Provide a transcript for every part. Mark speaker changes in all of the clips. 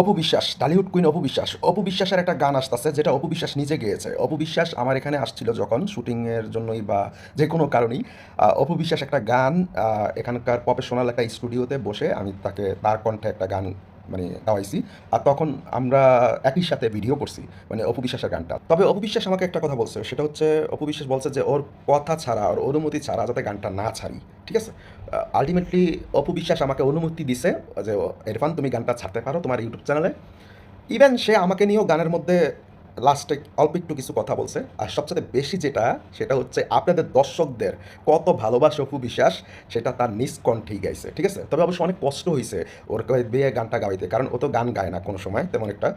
Speaker 1: Apu Biswas, Tollywood queen Apu Biswas. Apu বিশ্বাসের একটা গান আসতেছে যেটা অপু বিশ্বাস নিজে গেয়েছে। অপু বিশ্বাস আমার এখানে আসছিল যখন শুটিংয়ের জন্যই বা যে কোনো কারণেই, অপু বিশ্বাস একটা গান এখানকার প্রফেশনাল একটা স্টুডিওতে বসে আমি তাকে তার কণ্ঠে একটা গান মানে গাওয়াইছি। আর তখন আমরা একই সাথে ভিডিও করছি, মানে অপু বিশ্বাসের গানটা। তবে অপু বিশ্বাস আমাকে একটা কথা বলছে, সেটা হচ্ছে অপু বিশ্বাস বলছে যে ওর কথা ছাড়া, ওর অনুমতি ছাড়া যাতে গানটা না ছাড়ি। ঠিক আছে? আলটিমেটলি অপু বিশ্বাস আমাকে অনুমতি দিছে যে ইরফান তুমি গানটা ছাড়তে পারো তোমার ইউটিউব চ্যানেলে। ইভেন সে আমাকে নিয়েও গানের মধ্যে লাস্টে অল্প একটু কিছু কথা বলছে। আর সবচেয়ে বেশি যেটা, সেটা হচ্ছে আপনাদের দর্শকদের কত ভালোবাসে অপু বিশ্বাস, সেটা তার নিজ কণ্ঠেই গাইছে। ঠিক আছে? তবে অবশ্য অনেক কষ্ট হয়েছে ওর বিয়ে গানটা গাইতে, কারণ ও তো গান গায় না কোনো সময় তেমন একটা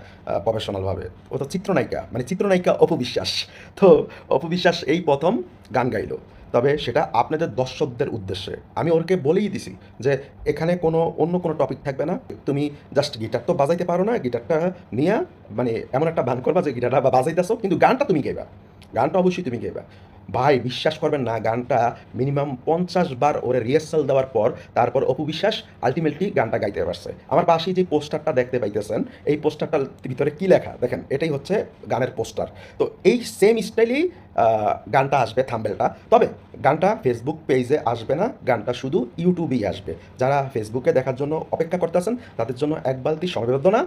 Speaker 1: প্রফেশনালভাবে। ও তো চিত্রনায়িকা, মানে চিত্রনায়িকা অপু বিশ্বাস। তো অপু বিশ্বাস এই প্রথম গান গাইলো, তবে সেটা আপনাদের দর্শকদের উদ্দেশ্যে। আমি ওরকে বলেই দিছি যে এখানে কোনো অন্য কোনো টপিক থাকবে না, তুমি জাস্ট গিটার তো বাজাইতে পারো না, গিটারটা নিয়ে মানে এমন একটা ভান করবা যে গিটারটা বাজাইতেছো, কিন্তু গানটা তুমি গাইবা, গানটা অবশ্যই তুমি গাইবা। ভাই বিশ্বাস করবেন না, গানটা মিনিমাম 50 বার ওরে রিহার্সাল দেওয়ার পর তারপর অপু বিশ্বাস আলটিমেটলি গানটা গাইতে পারছে। আমার পাশেই যে পোস্টারটা দেখতে পাইতেছেন, এই পোস্টারটার ভিতরে কি লেখা দেখেন, এটাই হচ্ছে গানের পোস্টার। তো এই সেম স্টাইলেই গানটা আসবে, থাম্বেলটা। তবে গানটা ফেসবুক পেজে আসবে না, গানটা শুধু ইউটিউবেই আসবে। যারা ফেসবুকে দেখার জন্য অপেক্ষা করতেছেন তাদের জন্য এক বালতি সমবেদনা।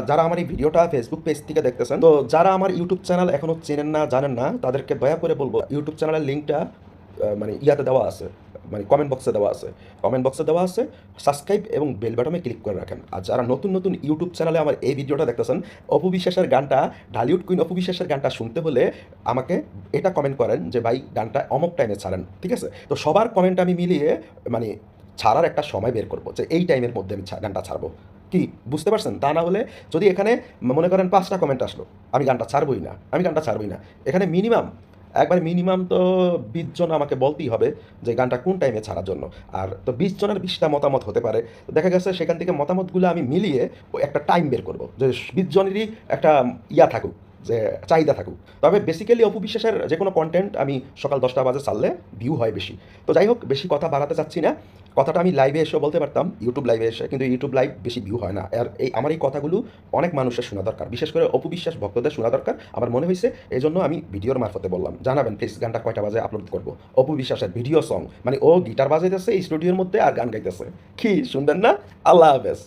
Speaker 1: যারা আমার এই ভিডিওটা ফেসবুক পেজ থেকে দেখতেছেন, তো যারা আমার ইউটিউব চ্যানেল এখনও চেনেন না, জানেন না, তাদেরকে দয়া করে বলবো ইউটিউব চ্যানেলের লিঙ্কটা মানে ইয়াতে দেওয়া আছে, মানে কমেন্ট বক্সে দেওয়া আছে। কমেন্ট বক্সে দেওয়া আছে, সাবস্ক্রাইব এবং বেল বাটনে ক্লিক করে রাখেন। আর যারা নতুন নতুন ইউটিউব চ্যানেলে আমার এই ভিডিওটা দেখতেছেন, অপু বিশ্বাসের গানটা, ঢালিউড কুইন অপু বিশ্বাসের গানটা শুনতে হলে আমাকে এটা কমেন্ট করেন যে ভাই গানটা অমুক টাইমে ছাড়েন। ঠিক আছে? তো সবার কমেন্ট আমি মিলিয়ে মানে ছাড়ার একটা সময় বের করবো যে এই টাইমের মধ্যে আমি গানটা ছাড়বো। কি বুঝতে পারছেন? তা না হলে যদি এখানে মনে করেন 5টা কমেন্ট আসলো, আমি গানটা ছাড়বই না, আমি গানটা ছাড়বই না। এখানে মিনিমাম একবার মিনিমাম তো 20 জন আমাকে বলতেই হবে যে গানটা কোন টাইমে ছাড়ার জন্য। আর তো 20 জনের 20টা মতামত হতে পারে। তো দেখা গেছে সেখান থেকে মতামতগুলো আমি মিলিয়ে একটা টাইম বের করব যে 20 জনেরই একটা ইয়া থাকুক, যে চাহিদা থাকুক। তবে বেসিক্যালি অপু বিশ্বাসের যে কোনো কন্টেন্ট আমি সকাল 10টা বাজে ছাড়লে ভিউ হয় বেশি। তো যাই হোক, বেশি কথা বাড়াতে চাচ্ছি না। কথাটা আমি লাইভে এসেও বলতে পারতাম, ইউটিউব লাইভে এসে, কিন্তু ইউটিউব লাইভ বেশি ভিউ হয় না। আর আমার এই কথাগুলো অনেক মানুষের শোনা দরকার, বিশেষ করে অপু বিশ্বাস ভক্তদের শোনা দরকার আমার মনে হয়েছে। এই জন্য আমি ভিডিওর মারফতে বললাম। জানাবেন প্লিজ গানটা কয়টা বাজে আপলোড করবো। অপু বিশ্বাসের ভিডিও সং, মানে ও গিটার বাজাইতেছে এই স্টুডিওর মধ্যে আর গান গাইতেছে, কি শুনবেন না? আল্লাহ হাফেজ।